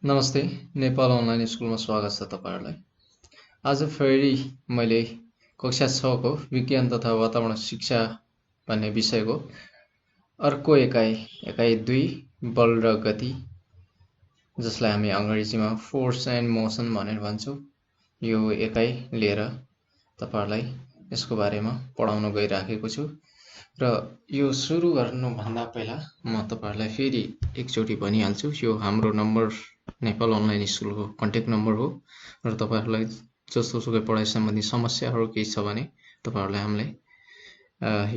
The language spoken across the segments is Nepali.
नमस्ते, नेपाल अनलाइन स्कुलमा स्वागत छ तपाईँहरूलाई। आज फेरि मैले कक्षा 6 को विज्ञान तथा वातावरण शिक्षा भन्ने विषयको अर्को एकाइ 2 बल र गति, जसलाई हामी अङ्ग्रेजीमा फोर्स एन्ड मोसन भनेर भन्छौँ, यो एकाइ लिएर तपाईँहरूलाई यसको बारेमा पढाउन गइराखेको छु। र यो सुरु गर्नुभन्दा पहिला म तपाईँहरूलाई फेरि एकचोटि भनिहाल्छु, यो हाम्रो नम्बर नेपाल अनलाइन स्कुलको कन्ट्याक्ट नम्बर हो र तपाईँहरूलाई जस्तोसुकै पढाइ सम्बन्धी समस्याहरू केही छ भने तपाईँहरूले हामीलाई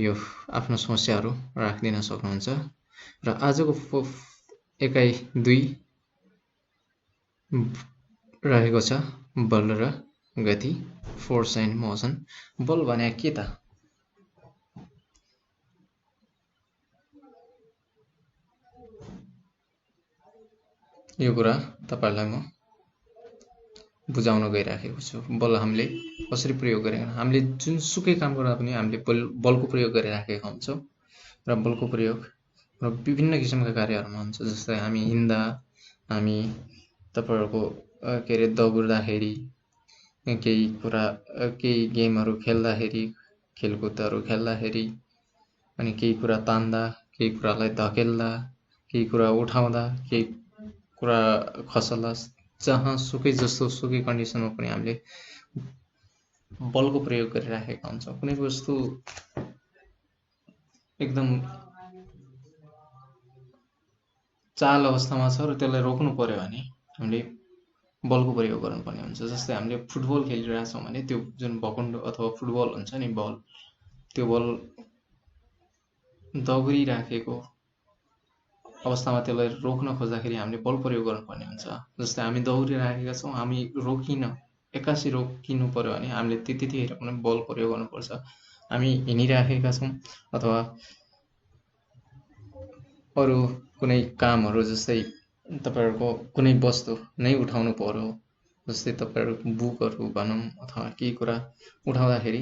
यो आफ्नो समस्याहरू राखिदिन सक्नुहुन्छ। र आजको एकाइ 2 रहेको छ बल र गति, फोर्स एन्ड मोसन। बल भने के त? यो कुरा तपाईहरुलाई म बुझाउन गइराखेको छु। बल हामीले कसरी प्रयोग गरेका, हामीले जुनसुकै काम गर्दा पनि हामीले बलको प्रयोग गरिराखेका हुन्छौँ र बलको प्रयोग र विभिन्न किसिमका कार्यहरूमा हुन्छ। जस्तै हामी हिँड्दा, हामी तपाईहरुको के रे दौड्दाखेरि, केही गेमहरू खेल्दाखेरि, खेलकुदहरू खेल्दाखेरि, अनि केही कुरा तान्दा, केही कुरालाई धकेल्दा, केही कुरा उठाउँदा, केही कुरा खसल्दा, जहाँ सुकै जस्तो सुकै कन्डिसनमा पनि हामीले बलको प्रयोग गरिराखेका हुन्छौँ। कुनै वस्तु एकदम चाल अवस्थामा छ र त्यसलाई रोक्नु पर्यो भने हामीले बलको प्रयोग गर्नुपर्ने हुन्छ। जस्तै हामीले फुटबल खेलिरहेछौँ भने त्यो जुन भकुण्डो अथवा फुटबल हुन्छ नि, बल, त्यो बल दौडिराखेको अवस्थामा त्यसलाई रोक्न खोज्दाखेरि हामीले बल प्रयोग गर्नुपर्ने हुन्छ। जस्तै हामी दौडिरहेका छौँ, हामी एक्कासी रोकिनु पर्यो भने हामीले त्यतिखेर पनि बल प्रयोग गर्नुपर्छ। हामी हिँडिराखेका छौँ अथवा अरू कुनै कामहरू, जस्तै तपाईहरुको कुनै वस्तु नै उठाउनु पर्यो, जस्तै तपाईहरुको बुकहरू भनौँ अथवा केही कुरा उठाउँदाखेरि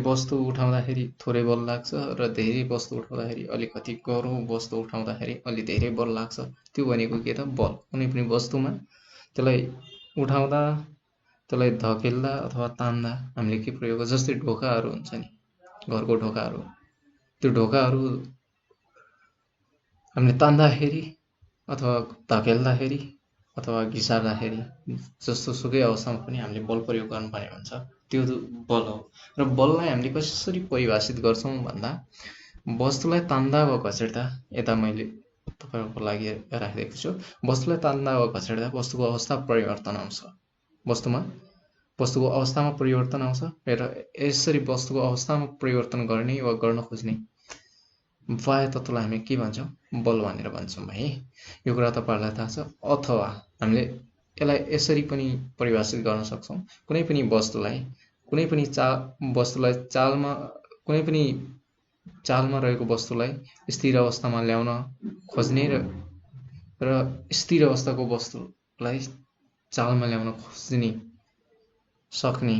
वस्तु उठाउँदाखेरि थोरै बल लाग्छ र धेरै वस्तु उठाउँदाखेरि अलिकति गह्रो वस्तु उठाउँदाखेरि अलि धेरै बल लाग्छ। त्यो भनेको के त? बल। कुनै पनि वस्तुमा त्यसलाई उठाउँदा, त्यसलाई धकेल्दा अथवा तान्दा हामीले के प्रयोग गर्छ? जस्तै ढोकाहरू हुन्छ नि, घरको ढोकाहरू, त्यो ढोकाहरू हामीले तान्दाखेरि अथवा धकेल्दाखेरि अथवा घिसार्दाखेरि, जस्तो सुकै अवस्थामा पनि हामीले बल प्रयोग गर्नुपर्ने हुन्छ। त्यो बल हो। र बललाई हामीले कसरी परिभाषित गर्छौँ भन्दा, वस्तुलाई तान्दा वा घचेट्दा, यता मैले तपाईहरुको लागि राखिदिएको छु, वस्तुलाई तान्दा वा घचेट्दा वस्तुको अवस्था परिवर्तन आउँछ। वस्तुको अवस्थामा परिवर्तन आउँछ र यसरी वस्तुको अवस्थामा परिवर्तन गर्ने वा गर्न खोज्ने बाह्य तत्त्वलाई हामी के भन्छौँ? बल भनेर भन्छौँ है। यो कुरा तपाईहरुलाई थाहा छ। अथवा हामीले यसलाई यसरी पनि परिभाषित गर्न सक्छौँ, कुनै पनि चालमा रहेको वस्तुलाई स्थिर अवस्थामा ल्याउन खोज्ने र स्थिर अवस्थाको वस्तुलाई चालमा ल्याउन खोज्ने सक्ने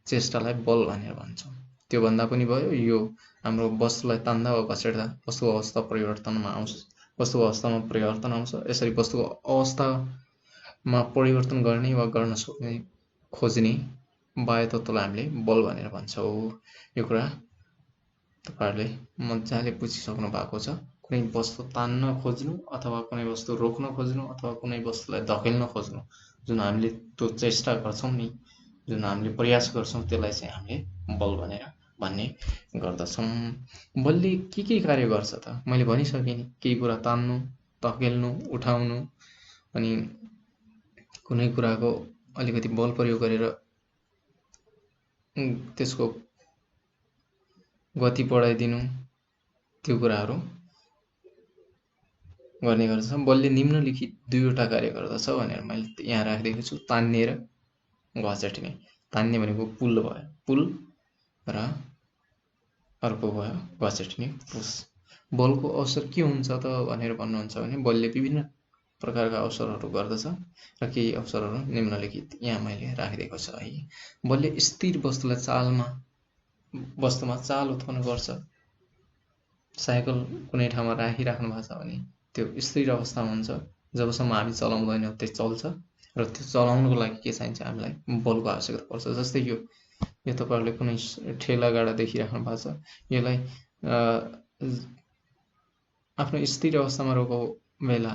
चेष्टालाई बल भनेर भन्छौँ। त्यो भन्दा पनि भयो, यो हाम्रो वस्तुलाई तान्दा वा घचेट्दा वस्तुको अवस्था परिवर्तनमा आउँछ, वस्तुको अवस्थामा परिवर्तन आउँछ। यसरी वस्तुको अवस्थामा परिवर्तन गर्ने वा गर्न सक्ने खोज्ने बाह्य तत्त्वलाई हामीले बल भनेर भन्छौँ। यो कुरा तपाईहरुले मजाले बुझिसक्नु भएको छ। कुनै वस्तु तान्न खोज्नु अथवा कुनै वस्तु रोक्न खोज्नु अथवा कुनै वस्तुलाई धकेल्न खोज्नु, जुन हामीले त्यो चेष्टा गर्छौँ नि, जुन हामीले प्रयास गर्छौँ, त्यसलाई चाहिँ हामीले बल भनेर भन्ने गर्दछौँ। बलले के कार्य गर्छ त? मैले भनिसकेँ नि, केही कुरा तान्नु, धकेल्नु, उठाउनु, अनि कुनै कुराको अलिकति बल प्रयोग गरेर त्यसको गति बढाइदिनु, त्यो कुराहरू गर्ने गर्दछ। बलले निम्नलिखित 2वटा कार्य गर्दछ भनेर मैले यहाँ राखिदिएको छु, तान्ने र घचेट्ने। तान्ने भनेको पुल भयो, पुल, र अर्को भयो घचेट्ने, पुस। बलको असर के हुन्छ त भनेर भन्नुहुन्छ भने, बलले विभिन्न प्रकारका अवसरहरू गर्दछ र केही अवसरहरू निम्नलिखित यहाँ मैले राखिदिएको छ है। बलले स्थिर वस्तुमा चाल उत्पन्न गर्छ। साइकल कुनै ठाउँमा राखिराख्नु भएको छ भने त्यो स्थिर अवस्थामा हुन्छ, जबसम्म हामी चलाउँदैनौँ त्यो चल्छ र त्यो चलाउनको लागि के चाहिन्छ हामीलाई बलको आवश्यकता पर्छ। जस्तै यो तपाईँहरूले कुनै ठेला गाडा देखिराख्नु भएको छ, यसलाई आफ्नो स्थिर अवस्थामा रोकेको बेला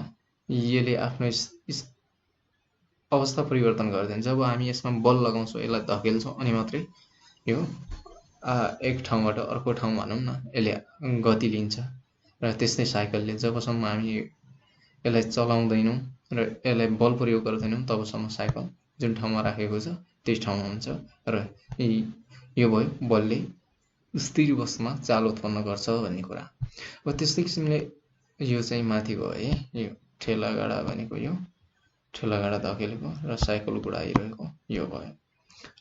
यसले आफ्नो अवस्था परिवर्तन गर्दैन। जब हामी यसमा बल लगाउँछौँ, यसलाई धकेल्छौँ, अनि मात्रै यो एक ठाउँबाट अर्को ठाउँ भनौँ न यसले गति लिन्छ। र त्यस्तै साइकलले जबसम्म हामी यसलाई चलाउँदैनौँ र यसलाई बल प्रयोग गर्दैनौँ तबसम्म साइकल जुन ठाउँमा राखेको छ त्यही ठाउँमा हुन्छ। र यो भयो बलले स्थिर वस्तुमा चाल उत्पन्न गर्छ भन्ने कुरा। अब त्यस्तै किसिमले यो चाहिँ माथि भयो है, यो ठेला गाडा भनेको यो ठेला गाडा धकेलेको र साइकल गुडाइरहेको यो भयो।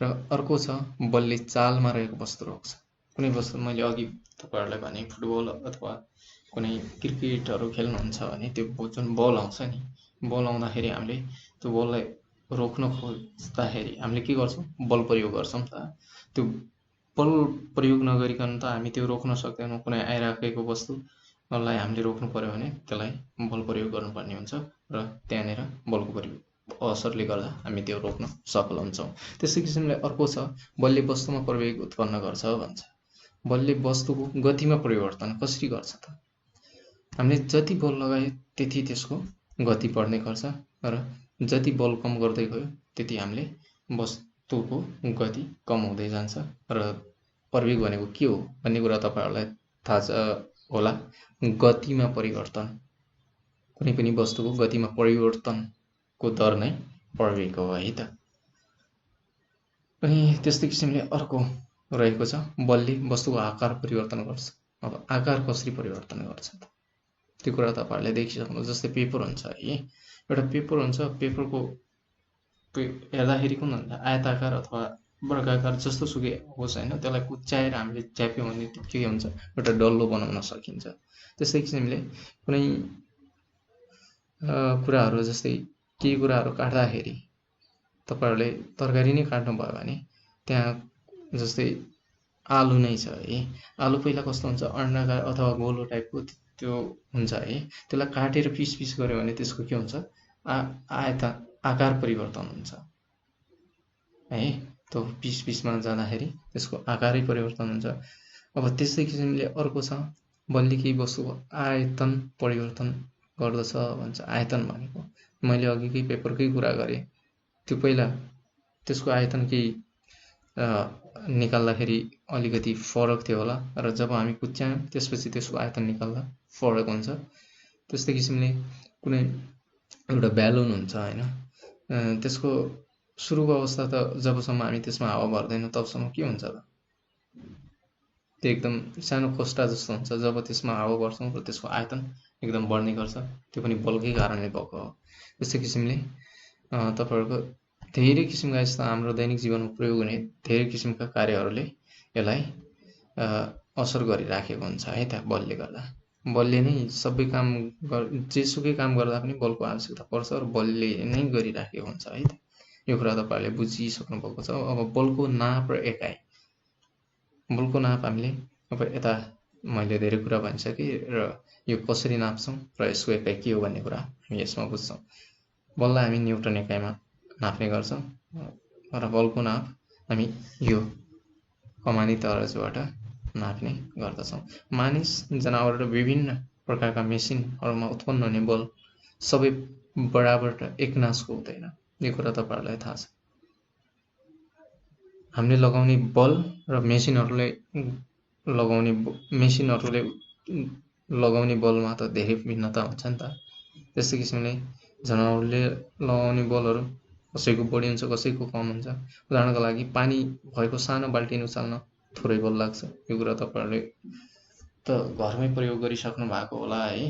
र अर्को छ बलले चालमा रहेको वस्तु रोक्छ। कुनै वस्तु मैले अघि तपाईँहरूलाई भने फुटबल अथवा कुनै क्रिकेटहरू खेल्नुहुन्छ भने त्यो जुन बल आउँछ नि, बल आउँदाखेरि हामीले त्यो बललाई रोक्न खोज्दाखेरि हामीले के गर्छौँ? बल प्रयोग गर्छौँ त। त्यो बल प्रयोग नगरिकन त हामी त्यो रोक्न सक्दैनौँ। कुनै आइराखेको वस्तुलाई हामीले रोक्नु पर्यो भने त्यसलाई बल प्रयोग गर्नुपर्ने हुन्छ र त्यहाँनिर बलको प्रयोग असरले गर्दा हामी त्यो रोक्न सफल हुन्छौँ। त्यस्तै किसिमले अर्को छ बलले वस्तुमा प्रवेग उत्पन्न गर्छ भन्छ। बलले वस्तुको गतिमा परिवर्तन कसरी गर्छ त? हामीले जति बल लगायो त्यति त्यसको गति बढ्ने गर्छ र जति बल कम गर्दै गयो त्यति हामीले वस्तुको गति कम हुँदै जान्छ। र प्रवेग भनेको के हो भन्ने कुरा तपाईँहरूलाई थाहा छ होला। गतिमा परिवर्तन, कुनै पनि वस्तुको गतिमा परिवर्तनको दर नै प्रवेग हो है त। अनि त्यस्तै किसिमले अर्को रहेको छ बलले वस्तुको आकार परिवर्तन गर्छ। अब आकार कसरी परिवर्तन गर्छ त? त्यो कुरा तपाईँहरूले देखिसक्नु। जस्तै पेपर हुन्छ है, एउटा पेपर हुन्छ, पेपरको हेर्दाखेरि कुन हुन्छ आयताकार अथवा वर्गाकार जस्तो सुकै होस् होइन, त्यसलाई कुच्याएर हामीले च्याप्यौँ भने के हुन्छ एउटा डल्लो बनाउन सकिन्छ। त्यस्तै किसिमले कुनै कुराहरू जस्तै केही कुराहरू काट्दाखेरि तपाईँहरूले तरकारी नै काट्नुभयो भने त्यहाँ जस्तै आलु नै छ है, आलु पहिला कस्तो हुन्छ अन्डाकार अथवा गोलो टाइपको त्यो हुन्छ है, त्यसलाई काटेर पिस पिस गऱ्यो भने त्यसको के हुन्छ आकार परिवर्तन हुन्छ है। त्यो पिस पिसमा जाँदाखेरि त्यसको आकारै परिवर्तन हुन्छ। अब त्यस्तै किसिमले अर्को छ बलले केही वस्तुको आयतन परिवर्तन गर्दछ भन्छ। आयतन भनेको मैले अघिकै पेपरकै कुरा गरेँ, त्यो पहिला त्यसको आयतन केही निकाल्दाखेरि अलिकति फरक थियो होला र जब हामी कुच्यायौँ त्यसपछि त्यसको आयतन निकाल्दा फरक हुन्छ। त्यस्तै किसिमले कुनै एउटा ब्यालुन हुन्छ होइन, त्यसको सुरुको अवस्था त जबसम्म हामी त्यसमा हावा भर्दैनौँ तबसम्म के हुन्छ त? त्यो एकदम सानो खोस्टा जस्तो हुन्छ। जब त्यसमा हावा भर्छौँ र त्यसको आयतन एकदम बढ्ने गर्छ, त्यो पनि बलकै कारणले भएको हो। त्यस्तै किसिमले तपाईँहरूको धेरै किसिमका यस्ता हाम्रो दैनिक जीवनमा प्रयोग हुने धेरै किसिमका कार्यहरूले यसलाई असर गरिराखेको हुन्छ है त बलले गर्दा। बलले नै सबै काम जेसुकै काम गर्दा पनि बलको आवश्यकता पर्छ र बलले नै गरिराखेको हुन्छ है त। यो कुरा तपाईँहरूले बुझिसक्नु भएको छ। अब बलको नाप र एकाइ, बलको नाप हामीले अब यता मैले धेरै कुरा भनिसकेँ र यो कसरी नाप्छौँ र यसको एकाइ के हो भन्ने कुरा हामी यसमा बुझ्छौँ। बललाई हामी न्युटन एकाइमा नाप्ने गर्छौँ र बलको नाप हामी यो कमानी तराजुबाट नाप्ने गर्दछौँ। मानिस, जनावर र विभिन्न प्रकारका मेसिनहरूमा उत्पन्न हुने बल सबै बराबर र एकनासको हुँदैन। यो कुरा तपाईँहरूलाई थाहा छ। हामीले लगाउने बल र मेसिनहरूले लगाउने बलमा त धेरै भिन्नता हुन्छ नि त। त्यस्तै किसिमले जनावरले लगाउने बलहरू कसैको बढी हुन्छ कसैको कम हुन्छ। उदाहरणको लागि पानी भएको सानो बाल्टिन उचाल्न थोरै बल लाग्छ। यो कुरा तपाईँहरूले त घरमै प्रयोग गरिसक्नु भएको होला है।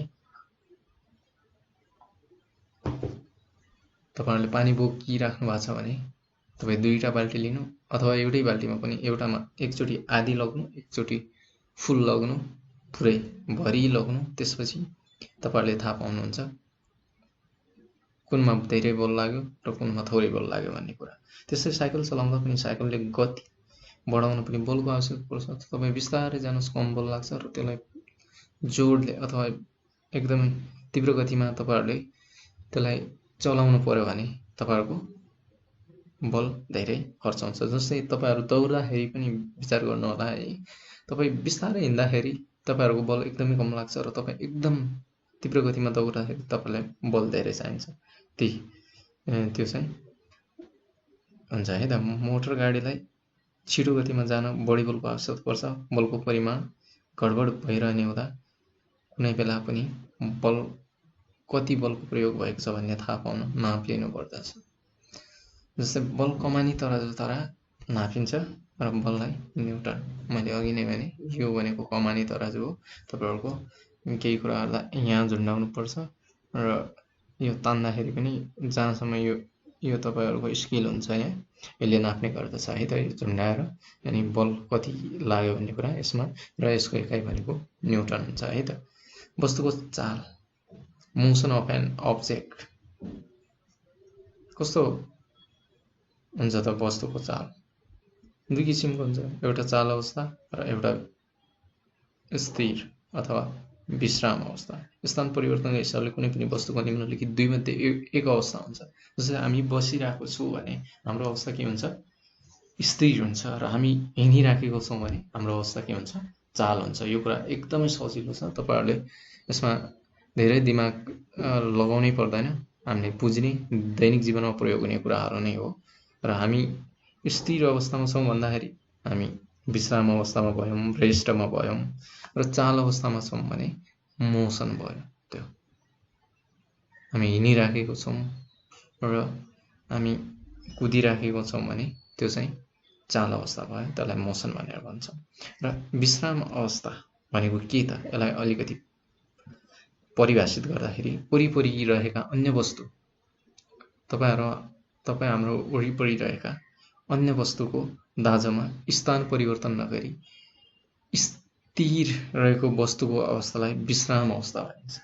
तपाईँहरूले पानी बोकिराख्नु भएको छ भने तपाईँ दुईवटा बाल्टी लिनु अथवा एउटै बाल्टीमा पनि एउटामा एकचोटि आधी लग्नु, एकचोटि फुल लग्नु, पुरै भरि लग्नु, त्यसपछि तपाईँहरूले थाहा पाउनुहुन्छ कुनमा धेरै बल लाग्यो र कुनमा थोरै बल लाग्यो भन्ने कुरा। त्यस्तै साइकल चलाउँदा पनि साइकलले गति बढाउन पनि बलको आवश्यकता पर्छ। तपाईँ बिस्तारै जानुहोस्, कम बल लाग्छ र त्यसलाई जोडले अथवा एकदमै तीव्र गतिमा तपाईँहरूले त्यसलाई चलाउनु पर्यो भने तपाईहरुको बल धेरै खर्च हुन्छ। जस्तै तपाईहरु दौड्दाखेरि पनि विचार गर्नु होला है। तपाई बिस्तारै हिँड्दाखेरि तपाईहरुको बल एकदमै कम लाग्छ र तपाई एकदम तीव्र गतिमा दौड्दाखेरि तपाईलाई बल धेरै चाहिन्छ। त्यो चाहिँ हुन्छ है त। मोटर गाडीलाई छिटो गतिमा जान बढी बलको आवश्यकता पर्छ। बलको परिमाण गडबड भइरहने हुँदा कुनै बेला पनि बल कति बलको प्रयोग भएको छ भन्ने थाहा पाउन नाप लिनु पर्दछ। जस्तै बल कमानी तराजु नापिन्छ र बललाई न्युटन, मैले अघि नै भने यो भनेको कमानी तराजु हो। तपाईहरुको केही कुराहरुलाई यहाँ झुन्डाउनु पर्छ र यो तान्दाखेरि पनि जहाँसम्म यो तपाईहरुको स्केल हुन्छ यहाँ यसले नाप्ने गर्दछ है त। यो झुन्डाएर अनि बल कति लाग्यो भन्ने कुरा यसमा र यसको एकाइ भनेको न्युटन हुन्छ है त। वस्तुको चाल, मोसन अफ एन अब्जेक्ट कस्तो हुन्छ त। वस्तुको चाल दुई किसिमको हुन्छ, एउटा चाल अवस्था र एउटा स्थिर अथवा विश्राम अवस्था। स्थान परिवर्तनको हिसाबले कुनै पनि वस्तुको निम्नलिखित दुई मध्ये एक अवस्था हुन्छ। जस्तै हामी बसिरहेको छु भने हाम्रो अवस्था के हुन्छ, स्थिर हुन्छ र हामी हिँडिराखेको छौं भने हाम्रो अवस्था के हुन्छ, चाल हुन्छ। यो कुरा एकदमै सजिलो छ, तपाईहरुले यसमा धेरै दिमाग लगाउनै पर्दैन। हामीले बुझ्ने दैनिक जीवनमा प्रयोग हुने कुराहरु नै हो। र हामी स्थिर अवस्थामा छौं भन्दाखेरि हामी विश्राम अवस्थामा भयौं, रेस्टमा भयौं र चाल अवस्थामा छौं भने मोसन भयो। त्यो हामी हिँडिराखेको छौं र हामी कुदिराखेको छौं भने त्यो चाहिँ चाल अवस्था भयो, त्यसलाई मोसन भनेर भन्छौं। र विश्राम अवस्था भनेको के त, यसलाई अलिकति परिभाषित गर्दाखेरि वरिपरि रहेका अन्य वस्तु, तपाई हाम्रो वरिपरि रहेका अन्य वस्तुको दाँजोमा स्थान परिवर्तन नगरी स्थिर रहेको वस्तुको अवस्थालाई विश्राम अवस्था भनिन्छ।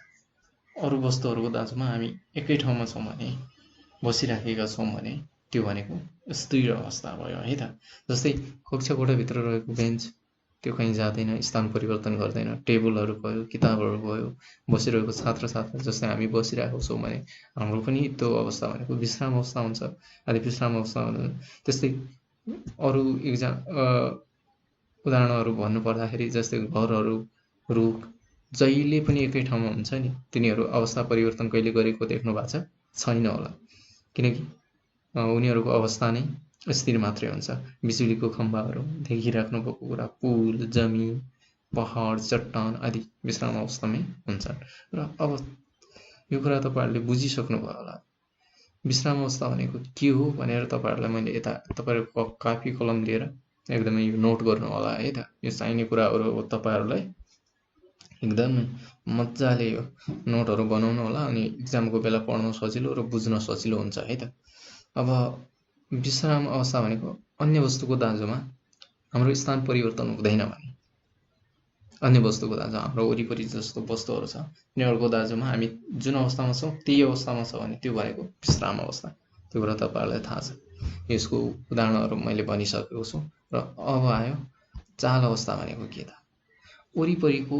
अरु वस्तुहरुको दाँजोमा हामी एकै ठाउँमा छौं भने, बसिराखेका छौं भने त्यो भनेको स्थिर अवस्था भयो है त। जस्तै कक्षा कोठाभित्र रहेको बेन्च त्यो कहीँ जाँदैन, स्थान परिवर्तन गर्दैन। टेबलहरु भयो, किताबहरु भयो, बसिरहेको छात्र जस्तै हामी बसिरहेको छौं भने हाम्रो पनि त्यो अवस्था भनेको विश्राम अवस्था हुन्छ। अनि विश्राम अवस्था त्यस्तै अरु उदाहरणहरु भन्नु पर्दाखेरि जस्तै घरहरु, रुख जहिले पनि एकै ठाउँमा हुन्छ नि, तिनीहरु अवस्था परिवर्तन कहिले गरेको देख्नु भएको छैन होला, किनकि उनीहरुको अवस्था नै स्थिर मात्रै हुन्छ। बिजुलीको खम्बाहरु देखिराख्नु भएको कुरा, पुल, जमिन, पहाड, चट्टान आदि विश्राम अवस्थामै हुन्छन्। र अब यो कुरा तपाईहरुले बुझिसक्नु भयो होला। विश्राम अवस्था भनेको के हो भनेर तपाईहरुलाई मैले यता तपाईहरुको कापी कलम लिएर एकदमै यो नोट गर्नु होला है त। यो चाहिने कुराहरु हो, तपाईहरुलाई एकदमै मज्जाले यो नोटहरु बनाउनु होला, अनि एक्जामको बेला पढ्न सजिलो र बुझ्न सजिलो हुन्छ है त। अब विश्राम अवस्था भनेको अन्य वस्तुको दाँजोमा हाम्रो स्थान परिवर्तन हुँदैन भने, अन्य वस्तुको दाँजो हाम्रो वरिपरि जस्तो वस्तुहरु छ तिनीहरुको दाँजोमा हामी जुन अवस्थामा छौं त्यही अवस्थामा छ भने त्यो भनेको विश्राम अवस्था। त्यो कुरा तपाईहरुलाई थाहा छ। यसको उदाहरणहरु मैले भनिसकेको छु। र अब आयो चाल अवस्था भनेको के त। वरिपरिको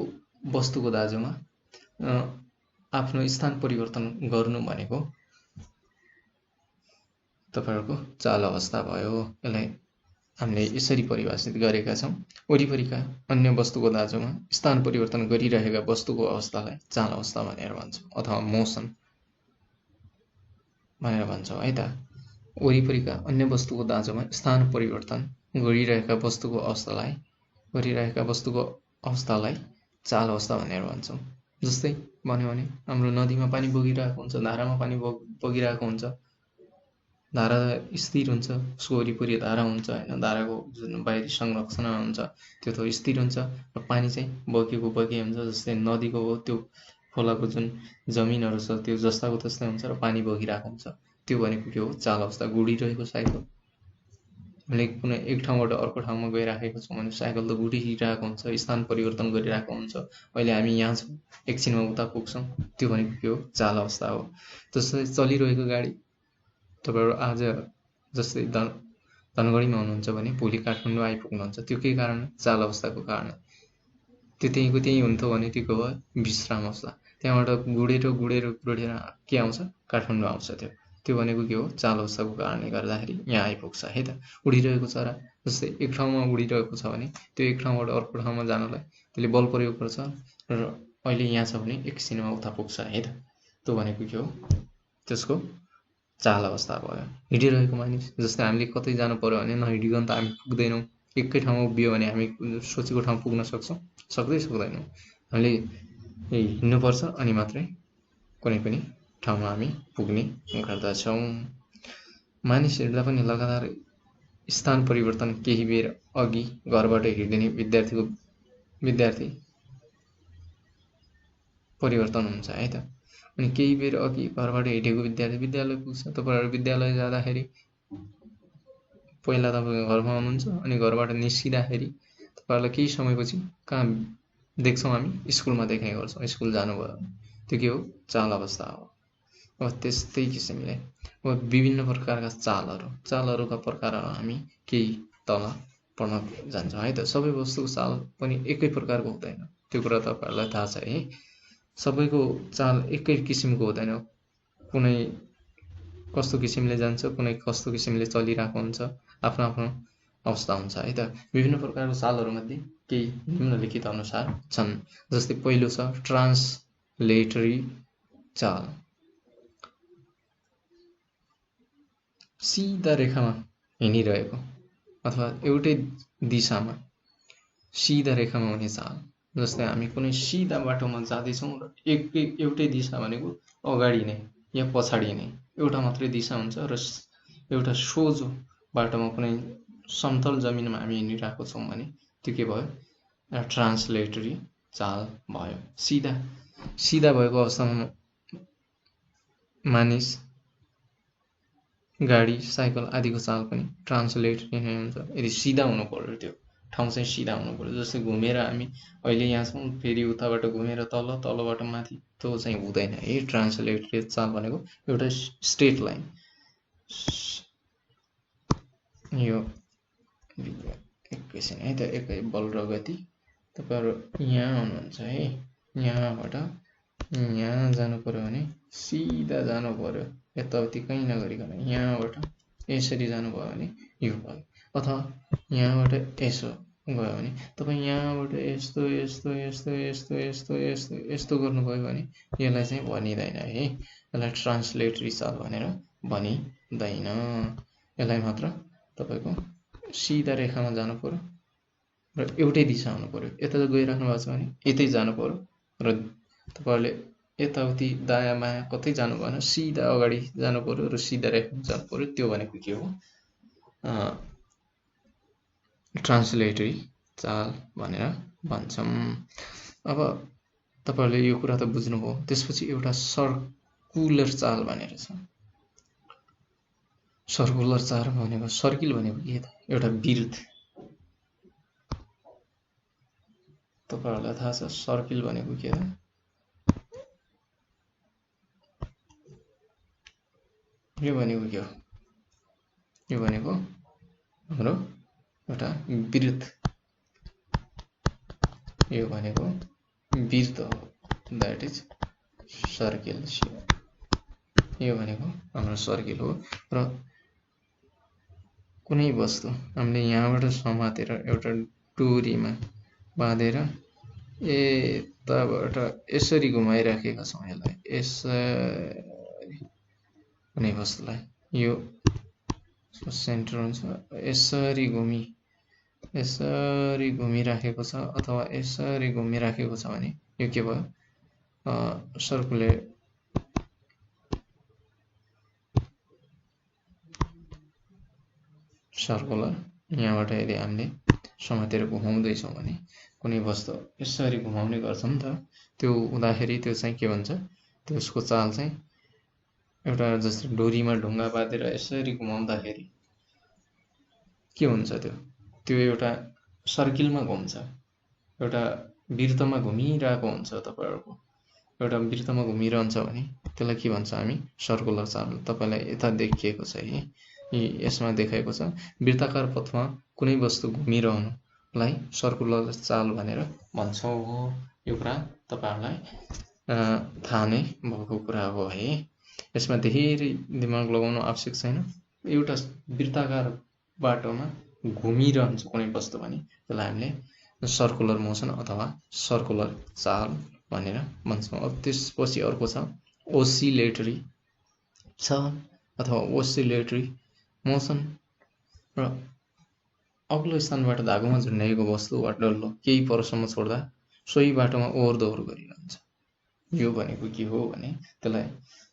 वस्तुको दाँजोमा आफ्नो स्थान परिवर्तन गर्नु भनेको तपाईहरुको चाल अवस्था भयो। यसलाई हामीले यसरी परिभाषित गरेका छौं, वरिपरिका अन्य वस्तुको दाँजोमा स्थान परिवर्तन गरिरहेका वस्तुको अवस्थालाई चाल अवस्था भनेर भन्छौं अथवा मोसन भनेर भन्छौं है त। वरिपरिका अन्य वस्तुको दाँजोमा स्थान परिवर्तन गरिरहेका वस्तुको अवस्थालाई चाल अवस्था भनेर भन्छौं। जस्तै भन्यो भने हाम्रो नदीमा पानी बगिरहेको हुन्छ, धारामा पानी बगिरहेको हुन्छ। धारा स्थिर हुन्छ, उसको वरिपरि धारा हुन्छ हैन, धाराको जुन बाहिरी संरचना हुन्छ त्यो त स्थिर हुन्छ र पानी चाहिँ बगेको हुन्छ। जस्तै नदीको हो त्यो खोलाको जुन जमिनहरु छ त्यो जस्ताको तस्तै हुन्छ र पानी बगिरहेको हुन्छ। त्यो भनेको के हो, चाल अवस्था। गुडिरहेको साइकल, हामीले कुनै एक ठाउँबाट अर्को ठाउँमा गइराखेको छौं भने साइकल त गुडिरहेको हुन्छ, स्थान परिवर्तन गरिरहेको हुन्छ। अहिले हामी यहाँ छौं, एकछिनमा उता पुग्छौं, त्यो भनेको के हो, चाल अवस्था हो। जस्तै चलिरहेको गाडी, तपाईहरु आज जस्तै धनगढीमा हुनुहुन्छ भने भोलि काठमाडौँ आइपुग्नुहुन्छ, त्यो के कारण, चाल अवस्थाको कारण। त्यो त्यहीँको त्यही हुन्थ्यो भने त्यो भयो विश्राम अवस्था। त्यहाँबाट गुडेर के आउँछ, काठमाडौँ आउँछ। त्यो भनेको के हो, चाल अवस्थाको कारणले गर्दाखेरि यहाँ आइपुग्छ है त। उडिरहेको चरा जस्तै एक ठाउँमा उडिरहेको छ भने त्यो एक ठाउँबाट अर्को ठाउँमा जानलाई त्यसले बल प्रयोग गर्छ र अहिले यहाँ छ भने एकछिनमा उता पुग्छ है त। त्यो भनेको के हो, त्यसको चाल अवस्था भयो। हिँडिरहेको मानिस जस्तै हामीले कतै जानु पर्यो भने नहिँडिकन त हामी पुग्दैनौँ। एकै ठाउँमा उभियो भने हामी सोचेको ठाउँ पुग्न सक्छौँ? सक्दैनौँ। हामीले हिँड्नुपर्छ अनि मात्रै कुनै पनि ठाउँमा हामी पुग्ने गर्दछौँ। मानिस हिँड्दा पनि लगातार स्थान परिवर्तन, केही बेर अघि घरबाट हिँडिने विद्यार्थी परिवर्तन हुन्छ है त। अनि केही बेर अघि घरबाट हिँडेको विद्यार्थी विद्यालय पुग्छ। तपाईँहरू विद्यालय जाँदाखेरि पहिला तपाईँ घरमा हुनुहुन्छ अनि घरबाट निस्किँदाखेरि तपाईँहरूलाई केही समयपछि कहाँ देख्छौँ, हामी स्कुलमा देख्ने गर्छौँ। स्कुल जानुभयो त्यो के हो, चाल अवस्था हो। अब त्यस्तै किसिमले अब विभिन्न प्रकारका चालहरूका प्रकारहरू हामी केही तल पढ्न जान्छौँ है त। सबै वस्तुको चाल पनि एकै प्रकारको हुँदैन, त्यो कुरा तपाईँहरूलाई थाहा छ है। सबैको चाल एकै किसिमको हुँदैन। कुनै कस्तो किसिमले जान्छ, कुनै कस्तो किसिमले चलिरहेको हुन्छ, आफ्नो आफ्नो अवस्था हुन्छ है त। विभिन्न प्रकारको चालहरूमध्ये केही निम्नलिखित अनुसार छन्। जस्तै पहिलो छ ट्रान्सलेटरी चाल। सिधा रेखामा हिँडिरहेको अथवा एउटै दिशामा सिधा रेखामा हुने चाल। जस्तै हामी कुनै सिधा बाटोमा जाँदैछौँ र एउटै दिशा भनेको अगाडि नै या पछाडि नै एउटा मात्रै दिशा हुन्छ र एउटा सोझो बाटोमा कुनै समतल जमिनमा हामी हिँडिरहेको छौँ भने त्यो के भयो, ट्रान्सलेटरी चाल भयो। सिधा भएको अवस्थामा मानिस, गाडी, साइकल आदिको चाल पनि ट्रान्सलेटरी नै हुन्छ। यदि सिधा हुनु पर्यो, त्यो ठाउँ चाहिँ सिधा हुनु पर्यो। जस्तै घुमेर हामी अहिले यहाँ छौँ, फेरि उताबाट घुमेर तलबाट माथि, त्यो चाहिँ हुँदैन है। ट्रान्सलेटरी चाल भनेको एउटा स्ट्रेट लाइन। यो एकैछिन है त, एकै बल र गति। तपाईँहरू यहाँ हुनुहुन्छ है, यहाँबाट यहाँ जानु पर्यो भने सिधा जानु पर्यो, यताउति कहीँ नगरिकन। यहाँबाट यसरी जानुभयो भने यो भयो, अथवा यहाँबाट यसो गयो भने तपाईँ यहाँबाट यस्तो गर्नुभयो भने यसलाई चाहिँ भनिँदैन है। यसलाई ट्रान्सलेटरी चाल भनेर भनिँदैन। यसलाई मात्र तपाईँको सिधा रेखामा जानु पर्यो र एउटै दिशा हुनु पर्यो। यता गइराख्नु भएको छ भने यतै जानु पर्यो र तपाईँहरूले यताउति दायाँ बायाँ कतै जानु भएन, सिधा अगाडि जानु पर्यो र सिधा रेखामा जानु पर्यो। त्यो भनेको के हो, ट्रान्सलेटरी चाल भनेर भन्छौँ। अब तपाईँहरूले यो कुरा त बुझ्नुभयो। त्यसपछि एउटा सर्कुलर चाल भनेर छ। सर्कुलर चाल भनेको, सर्किल भनेको के त, एउटा वृत्त। तपाईँहरूलाई थाहा छ सर्किल भनेको के त? यो भनेको के हो? यो भनेको हाम्रो एउटा वृत्त। यो भनेको वृत्त हो, द्याट इज सर्किल। यो भनेको हाम्रो सर्किल हो। र कुनै वस्तु हामीले यहाँबाट समातेर एउटा डोरीमा बाँधेर यताबाट यसरी घुमाइराखेका छौँ। यसलाई यसरी, कुनै वस्तुलाई यो सेन्टर हुन्छ, यसरी घुमिराखेको छ अथवा यसरी घुमिराखेको छ भने यो के भयो, सर्कुलर यहाँबाट यदि हामीले समातेर घुमाउँदैछौँ भने कुनै वस्तु यसरी घुमाउने गर्छ नि त, त्यो हुँदाखेरि त्यो चाहिँ के भन्छ, त्यसको चाल चाहिँ एउटा जस्तै डोरीमा ढुङ्गा बाँधेर यसरी घुमाउँदाखेरि के हुन्छ, त्यो एउटा सर्किलमा घुम्छ, एउटा वृत्तमा घुमिरहेको हुन्छ। तपाईँहरूको एउटा वृत्तमा घुमिरहन्छ भने त्यसलाई के भन्छ हामी, सर्कुलर चाल। तपाईँलाई यता देखिएको छ है, यसमा देखाएको छ वृत्ताकार पथमा कुनै वस्तु घुमिरहनुलाई सर्कुलर चाल भनेर भन्छौँ। यो कुरा तपाईँहरूलाई थाहा नै भएको कुरा हो है। यसमा धेरै दिमाग लगाउनु आवश्यक छैन। एउटा वृत्ताकार बाटोमा घुमिरहन्छ कुनै वस्तु भने त्यसलाई हामीले सर्कुलर मोसन अथवा सर्कुलर चाल भनेर भन्छौँ। अब त्यसपछि अर्को छ ओसिलेटरी चाल अथवा ओसिलेटरी मोसन। र अग्लो स्थानबाट धागोमा झुन्ड्याएको वस्तु वा डल्लो केही परसम्म छोड्दा सोही बाटोमा ओहोर दोहोर गरिरहन्छ। यो भनेको के हो भने त्यसलाई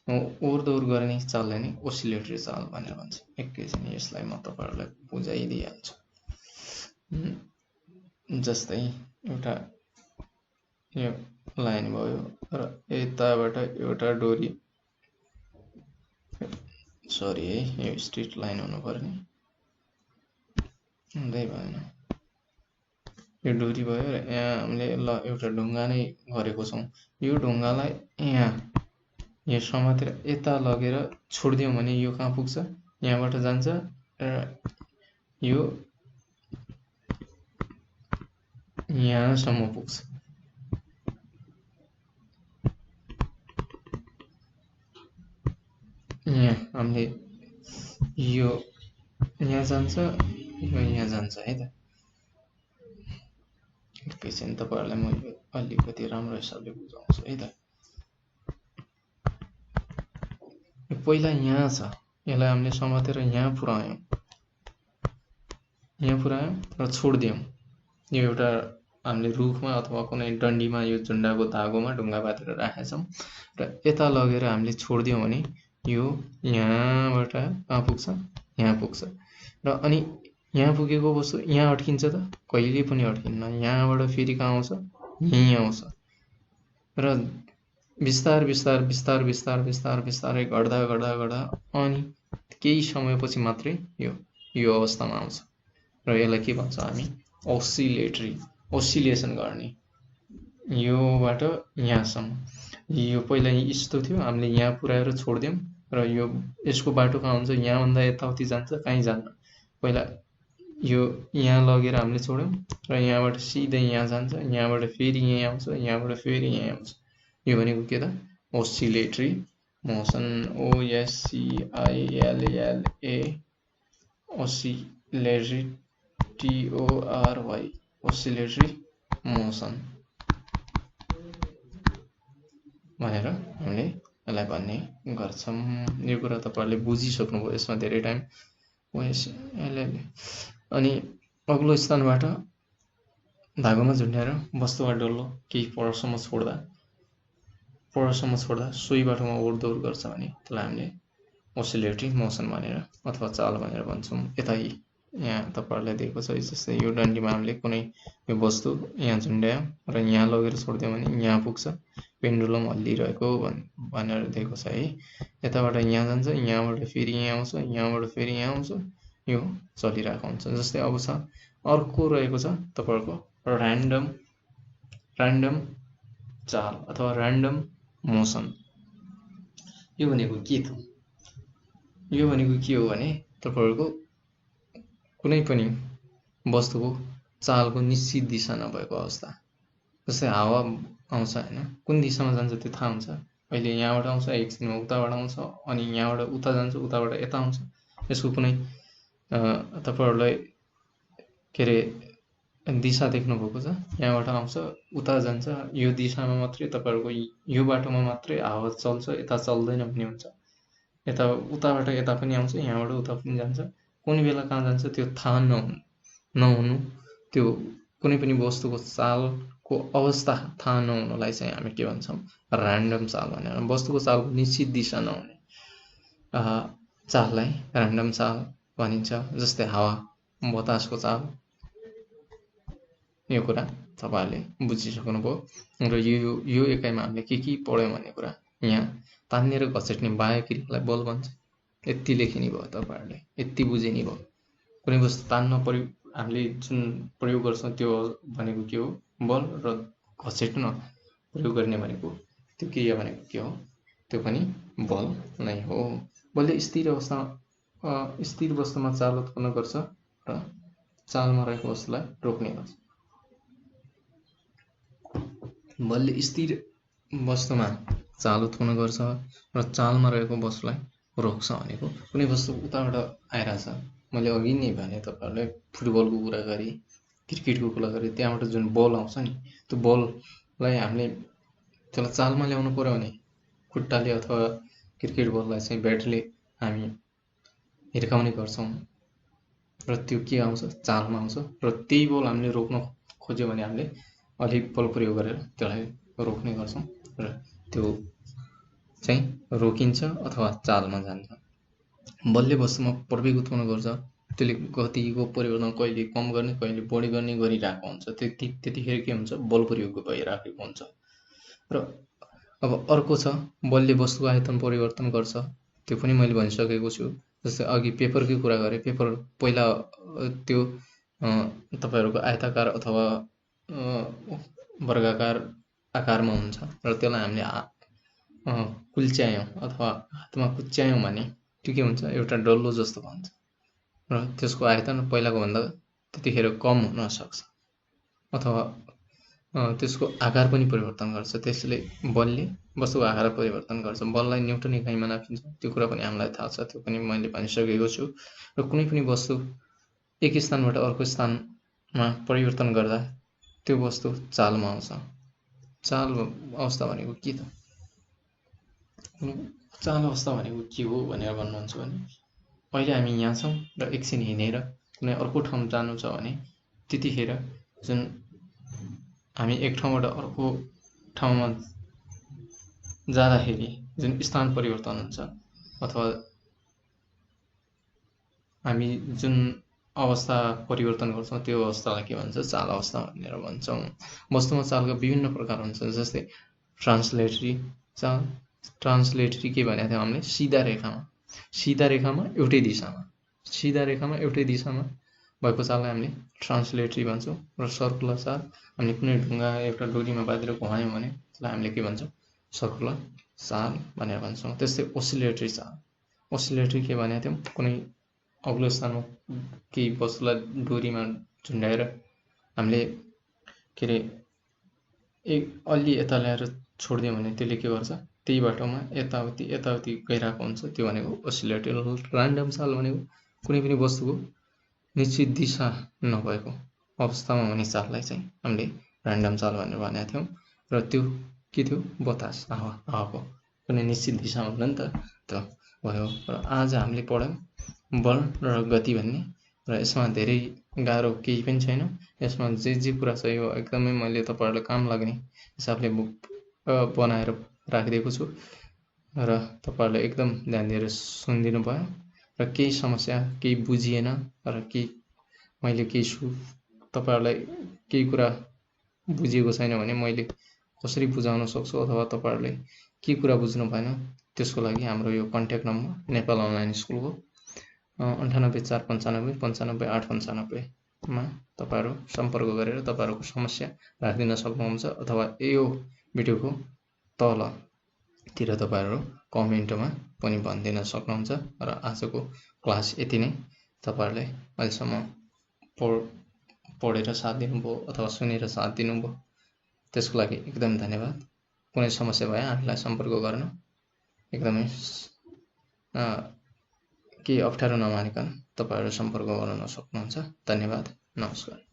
ओहोर दोहोर गर्ने चाललाई नै ओसिलेटरी चाल भनेर भन्छ। एकैछिन यसलाई म तपाईहरुलाई बुझाइदिइहाल्छु। जस्तै एउटा यो लाइन भयो र यताबाट एउटा डोरी, सरी है यो स्ट्रेट लाइन हुनु पर्ने, हुँदै भएन। यो डोरी भयो र यहाँ हामीले ल एउटा ढुङ्गा नै गरेको छौँ। यो ढुङ्गालाई यहाँ समातेर यता लगेर छोडिदियौँ भने यो कहाँ पुग्छ? यहाँबाट जान्छ र यो यहाँसम्म पुग्छ। यहाँ हामीले यो यहाँ जान्छ, यो यहाँ जान्छ है त। एकैछिन तपाईहरुलाई म अलिकति राम्रो हिसाबले बुझाउँछु है त। पहिला यहाँ छ, यसलाई हामीले समातेर यहाँ पुर्यायौँ र छोडिदियौँ। यो एउटा हामीले रुखमा अथवा कुनै डन्डीमा यो झुन्डाको धागोमा ढुङ्गा बाँधेर राखेछौँ र यता लगेर हामीले छोडिदियौँ भने यो यहाँबाट कहाँ पुग्छ? यहाँ पुग्छ। र अनि यहाँ पुगेको वस्तु यहाँ अड्किन्छ त? कहिले पनि अड्किन्न। यहाँबाट फेरि कहाँ आउँछ? यहीँ आउँछ र बिस्तार बिस्तार बिस्तार बिस्तार बिस्तार बिस्तारै गर्दा गर्दा गर्दा अनि केही समयपछि मात्रै यो अवस्थामा आउँछ र यसलाई के भन्छ हामी? ओसिलेटरी, ओसिलेसन गर्ने। योबाट यहाँसम्म। यो पहिला यस्तो थियो, हामीले यहाँ पुर्याएर छोडिदियौँ र यो यसको बाटो कहाँ हुन्छ? यहाँभन्दा यताउति जान्छ? कहीँ जान्न। पहिला यो यहाँ लगेर हामीले छोड्यौँ र यहाँबाट सिधै यहाँ जान्छ, यहाँबाट फेरि यहीँ आउँछ, यहाँबाट फेरि यहीँ आउँछ। यो भनेको के त? Oscillatory motion. OSCILLA, oscillatory, TORY, oscillatory motion भनेर हामीले यसलाई भन्ने गर्छौँ। यो कुरा तपाईहरुले बुझिसक्नुभयो, यसमा धेरै टाइम OSCILLA। अनि अग्लो स्थानबाट धागोमा झुन्ड्याएर वस्तु वा डल्लो केही परसम्म छोड्दा सोही बाटोमा ओहोर दोहोर गर्छ भने त्यसलाई हामीले ओसिलेटरी मोसन भनेर अथवा चाल भनेर भन्छौँ। यता यहाँ तपाईहरुलाई दिएको छ, जस्तै यो डन्डीमा हामीले कुनै यो वस्तु यहाँ झुन्ड्यायौँ र यहाँ लगेर छोडिदियौँ भने यहाँ पुग्छ। पेन्डुलम हल्लिरहेको भनेर दिएको छ है। यताबाट यहाँ जान्छ, यहाँबाट फेरि यहाँ आउँछ, यहाँबाट फेरि यहाँ आउँछ, यो चलिरहेको हुन्छ। जस्तै अब छ अर्को रहेको छ तपाईहरुको र्यान्डम चाल अथवा र्यान्डम मोसन। यो भनेको के त? यो भनेको के हो भने तपाईहरुको कुनै पनि वस्तुको चालको निश्चित दिशा नभएको अवस्था। जस्तै हावा आउँछ हैन, कुन दिशामा जान्छ त्यो थाहा हुन्छ। अहिले यहाँबाट आउँछ, एकछिनमा उताबाट आउँछ, अनि यहाँबाट उता जान्छ, उताबाट यता आउँछ। यसको कुनै तपाईहरुलाई के रे दिशा देख्नु भएको छ? यहाँबाट आउँछ, उता जान्छ, यो दिशामा मात्रै तपाईहरुको यो बाटोमा मात्रै हावा चल्छ, यता चल्दैन भन्ने हुन्छ। यता उताबाट यता पनि आउँछ, यहाँबाट उता पनि जान्छ। कुनै बेला कहाँ जान्छ त्यो थाहा नहुनु, त्यो कुनै पनि वस्तुको चालको अवस्था थाहा नहुनुलाई चाहिँ हामी के भन्छौँ? र्यान्डम चाल भनेर। वस्तुको चालको निश्चित दिशा नहुने चाललाई र्यान्डम चाल भनिन्छ। जस्तै हावा, बतासको चाल। यो कुरा तपाईहरुले बुझिसक्नुभयो र यो एकाइमा हामीले के पढ्यौँ भन्ने कुरा यहाँ तान्ने र घचेट्ने बाह्य क्रियालाई बल भन्छ। यति लेखिनी भयो तपाईहरुले, यति बुझिनी भयो। कुनै वस्तु तान्न हामीले जुन प्रयोग गर्छौँ त्यो भनेको के हो? बल। र घचेट्न प्रयोग गर्ने भनेको त्यो क्रिया भनेको के हो? त्यो पनि बल नै हो। बलले स्थिर वस्तुमा चाल उत्पन्न गर्छ र चालमा रहेको वस्तुलाई रोक्ने गर्छ। बलले स्थिर वस्तुमा चाल उत्पन्न गर्छ र चालमा रहेको वस्तुलाई रोक्छ भनेको कुनै वस्तु उताबाट आइरहेछ, मैले अघि नै भने तपाईँहरूलाई फुटबलको कुरा गरेँ, क्रिकेटको कुरा गरेँ, त्यहाँबाट जुन बल आउँछ नि त्यो बललाई हामीले त्यसलाई चालमा ल्याउनु पर्यो भने खुट्टाले अथवा क्रिकेट बललाई चाहिँ ब्याटले हामी हिर्काउने गर्छौँ र त्यो के आउँछ, चालमा आउँछ र त्यही बल हामीले रोक्न खोज्यो भने हामीले अलिक बल प्रयोग गरेर त्यसलाई रोक्ने गर्छौँ र त्यो चाहिँ रोकिन्छ अथवा चालमा जान्छ। बलले वस्तुमा प्रवेग उत्पन्न गर्छ, त्यसले गतिको परिवर्तन कहिले कम गर्ने कहिले बढी गर्ने गरिरहेको हुन्छ, त्यतिखेर के हुन्छ, बल प्रयोग भइराखेको हुन्छ। र अब अर्को छ बलले वस्तुको आयतन परिवर्तन गर्छ, त्यो पनि मैले भनिसकेको छु। जस्तै अघि पेपरकै कुरा गरेँ, पेपर पहिला त्यो तपाईँहरूको आयताकार अथवा वर्गाकार आकारमा हुन्छ र त्यसलाई हामीले कुल्च्यायौँ अथवा हातमा कुच्यायौँ भने त्यो के हुन्छ, एउटा डल्लो जस्तो भन्छ र त्यसको आयतन पहिलाको भन्दा त्यतिखेर कम हुन सक्छ अथवा त्यसको आकार पनि परिवर्तन गर्छ। त्यसले बलले वस्तुको आकार परिवर्तन गर्छ। बललाई न्युटन इकाइमा नापिन्छ, त्यो कुरा पनि हामीलाई थाहा छ, त्यो पनि मैले भनिसकेको छु। र कुनै पनि वस्तु एक स्थानबाट अर्को स्थानमा परिवर्तन गर्दा त्यो वस्तु चालमा आउँछ। चाल अवस्था भनेको के त? चाल अवस्था भनेको के हो भनेर भन्नुहुन्छ भने अहिले हामी यहाँ छौँ र एकछिन हिँडेर कुनै अर्को ठाउँ जानु छ भने त्यतिखेर जुन हामी एक ठाउँबाट अर्को ठाउँमा जाँदाखेरि जुन स्थान परिवर्तन हुन्छ अथवा हामी जुन अवस्था परिवर्तन गर्छौँ त्यो अवस्थालाई के भन्छ, चाल अवस्था भनेर भन्छौँ। वस्तुमा चालका विभिन्न प्रकार हुन्छ, जस्तै ट्रान्सलेटरी चाल। ट्रान्सलेटरी के भनेको थियौँ हामीले, सिधा रेखामा एउटै दिशामा भएको चाललाई हामीले ट्रान्सलेटरी भन्छौँ। र सर्कुलर चाल, हामीले कुनै ढुङ्गा एउटा डोरीमा बाँधेर घुमायौँ भने त्यसलाई हामीले के भन्छौँ, सर्कुलर चाल भनेर भन्छौँ। त्यस्तै ओसिलेटरी के भनेको थियौँ, कुनै अग्लो स्थानमा केही वस्तुलाई डोरीमा झुन्डाएर हामीले के अरे अलि यता ल्याएर छोडिदियौँ भने त्यसले के गर्छ, त्यही बाटोमा यताउति गइरहेको हुन्छ, त्यो भनेको ओसिलेटरी। ऱ्यान्डम चाल भनेको कुनै पनि वस्तुको निश्चित दिशा नभएको अवस्थामा हुने चाललाई चाहिँ हामीले ऱ्यान्डम चाल भनेर भनेका थियौँ। र त्यो के थियो, बतास हावाको कुनै निश्चित दिशामा हुँदैन नि त, त्यो भयो। र आज हामीले पढ्यौँ बल र गति भन्ने, र यसमा धेरै गाह्रो केही पनि छैन। यसमा जे कुरा छ यो एकदमै मैले तपाईँहरूलाई काम लाग्ने हिसाबले बनाएर राखिदिएको छु र तपाईँहरूले एकदम ध्यान दिएर सुनिदिनु भयो। र केही समस्या केही बुझिएन र मैले तपाईँहरूलाई केही कुरा बुझिएको छैन भने मैले कसरी बुझाउन सक्छु अथवा तपाईँहरूले के कुरा बुझ्नु भएन त्यसको लागि हाम्रो यो कन्ट्याक्ट नम्बर नेपाल अनलाइन स्कुलको 9849559895 तपाईँहरू सम्पर्क गरेर तपाईँहरूको समस्या राखिदिन सक्नुहुन्छ अथवा यो भिडियोको तलतिर तपाईँहरू कमेन्टमा पनि भनिदिन सक्नुहुन्छ। र आजको क्लास यति नै। तपाईँहरूले अहिलेसम्म पढेर साथ दिनुभयो अथवा सुनेर साथ दिनुभयो, त्यसको लागि एकदम धन्यवाद। कुनै समस्या भए हामीलाई सम्पर्क गर्न एकदमै केही अप्ठ्यारो नमानिकन तपाईँहरू सम्पर्क गर्न सक्नुहुन्छ। धन्यवाद, नमस्कार।